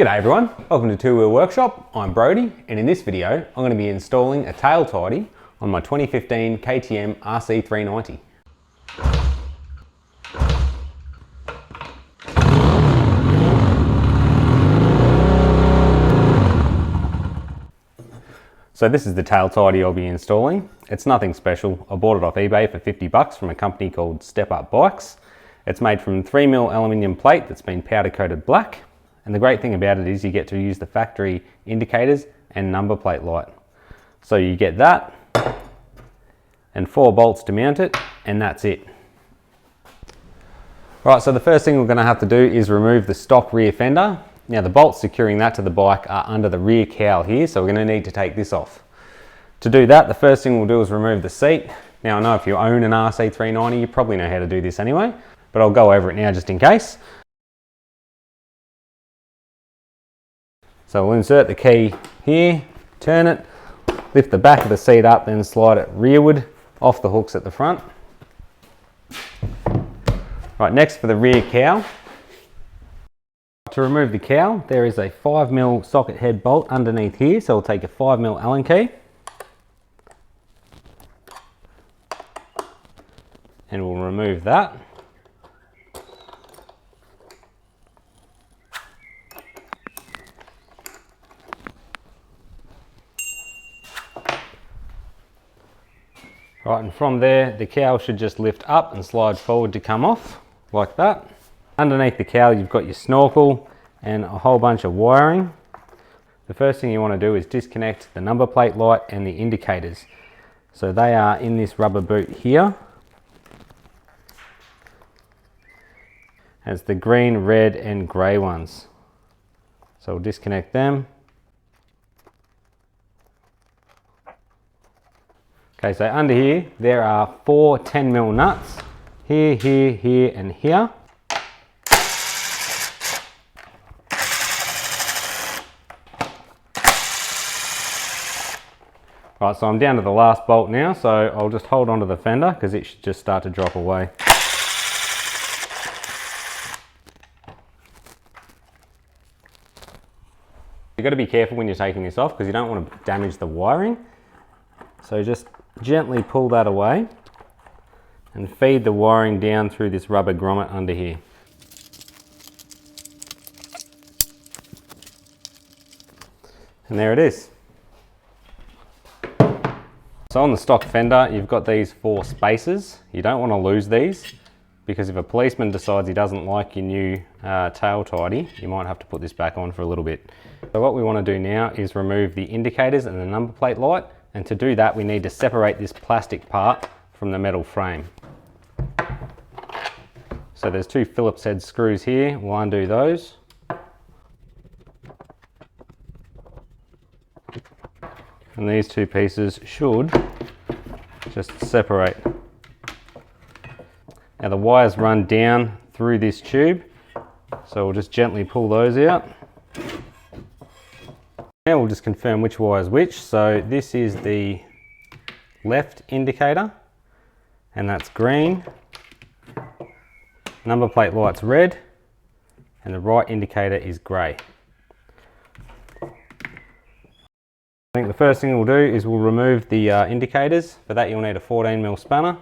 G'day everyone, welcome to Two Wheel Workshop. I'm Brody, and in this video I'm going to be installing a tail tidy on my 2015 KTM RC390. So this is the tail tidy I'll be installing. It's nothing special. I bought it off eBay for 50 bucks from a company called Step Up Bikes. It's made from 3mm aluminium plate that's been powder coated black. And the great thing about it is you get to use the factory indicators and number plate light. So you get that and 4 bolts to mount it, and that's it. Right, so the first thing we're going to have to do is remove the stock rear fender. Now the bolts securing that to the bike are under the rear cowl here, so we're going to need to take this off. To do that, the first thing we'll do is remove the seat. Now I know if you own an RC390, you probably know how to do this anyway, but I'll go over it now just in case. So we'll insert the key here, turn it, lift the back of the seat up, then slide it rearward off the hooks at the front. Right, next for the rear cowl. To remove the cowl, there is a 5mm socket head bolt underneath here, so we'll take a 5mm Allen key and we'll remove that. Right, and from there, the cowl should just lift up and slide forward to come off, like that. Underneath the cowl, you've got your snorkel and a whole bunch of wiring. The first thing you want to do is disconnect the number plate light and the indicators. So they are in this rubber boot here. And it's the green, red, and grey ones. So we'll disconnect them. Okay, so under here, there are 4 10mm nuts, here, here, here, and here. Right, so I'm down to the last bolt now, so I'll just hold onto the fender because it should just start to drop away. You've got to be careful when you're taking this off because you don't want to damage the wiring. So just gently pull that away and feed the wiring down through this rubber grommet under here. And there it is. So on the stock fender, you've got these 4 spacers. You don't want to lose these because if a policeman decides he doesn't like your new tail tidy, you might have to put this back on for a little bit. So what we want to do now is remove the indicators and the number plate light. And to do that, we need to separate this plastic part from the metal frame. So there's 2 Phillips head screws here. We'll undo those. And these 2 pieces should just separate. Now the wires run down through this tube, so we'll just gently pull those out. Now we'll just confirm which wire is which. So this is the left indicator, and that's green. Number plate light's red, and the right indicator is grey. I think the first thing we'll do is we'll remove the indicators. For that you'll need a 14mm spanner.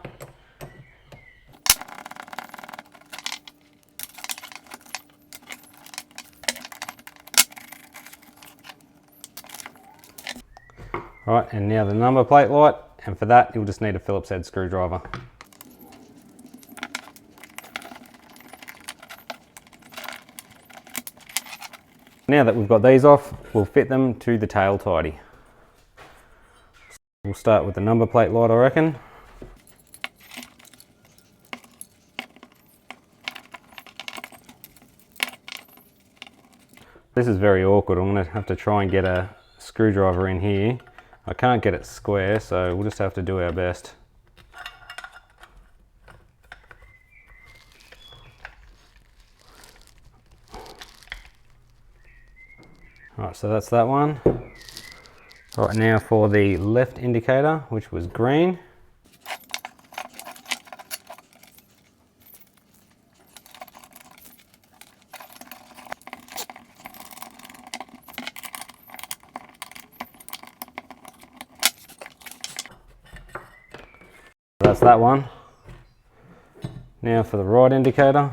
Right, and now the number plate light, and for that you'll just need a Phillips head screwdriver. Now that we've got these off, we'll fit them to the tail tidy. We'll start with the number plate light, I reckon. This is very awkward. I'm going to have to try and get a screwdriver in here. I can't get it square, so we'll just have to do our best. Right, so that's that one. Right, now for the left indicator, which was green. that's that one. Now for the right indicator.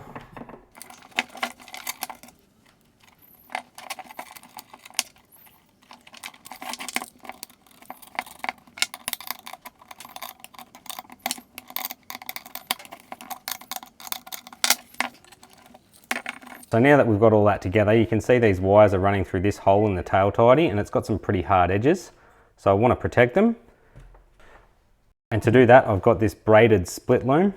So now that we've got all that together, you can see these wires are running through this hole in the tail tidy, and it's got some pretty hard edges. So I want to protect them. And to do that, I've got this braided split loom.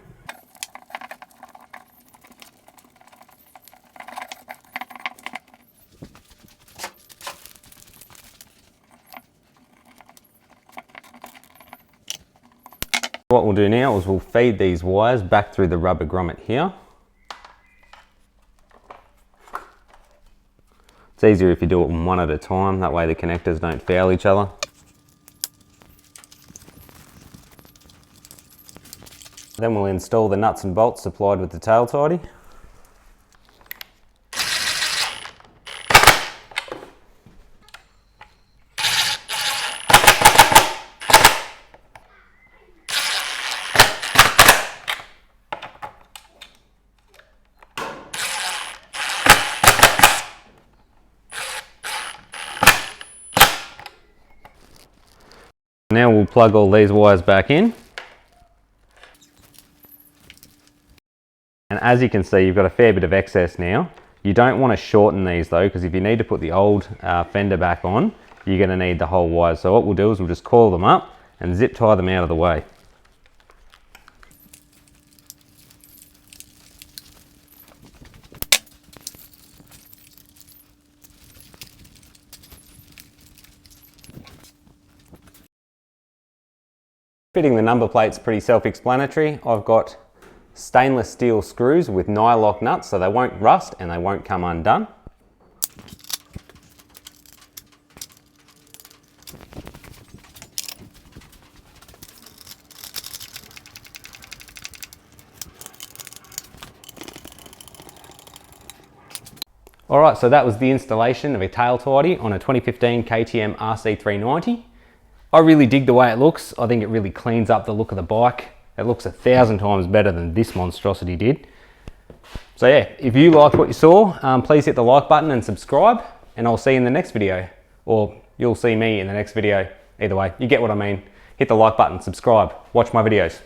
What we'll do now is we'll feed these wires back through the rubber grommet here. It's easier if you do it one at a time, that way the connectors don't foul each other. Then we'll install the nuts and bolts supplied with the tail tidy. Now we'll plug all these wires back in. And as you can see, you've got a fair bit of excess now. You don't want to shorten these though, because if you need to put the old fender back on, you're going to need the whole wire. So what we'll do is we'll just coil them up and zip tie them out of the way. Fitting the number plate's pretty self-explanatory. I've got stainless steel screws with nylock nuts so they won't rust and they won't come undone. Alright, so that was the installation of a tail tidy on a 2015 KTM RC390. I really dig the way it looks. I think it really cleans up the look of the bike. It looks 1,000 times better than this monstrosity did. So yeah, if you liked what you saw, please hit the like button and subscribe, and I'll see you in the next video. Or you'll see me in the next video. Either way, you get what I mean. Hit the like button, subscribe, watch my videos.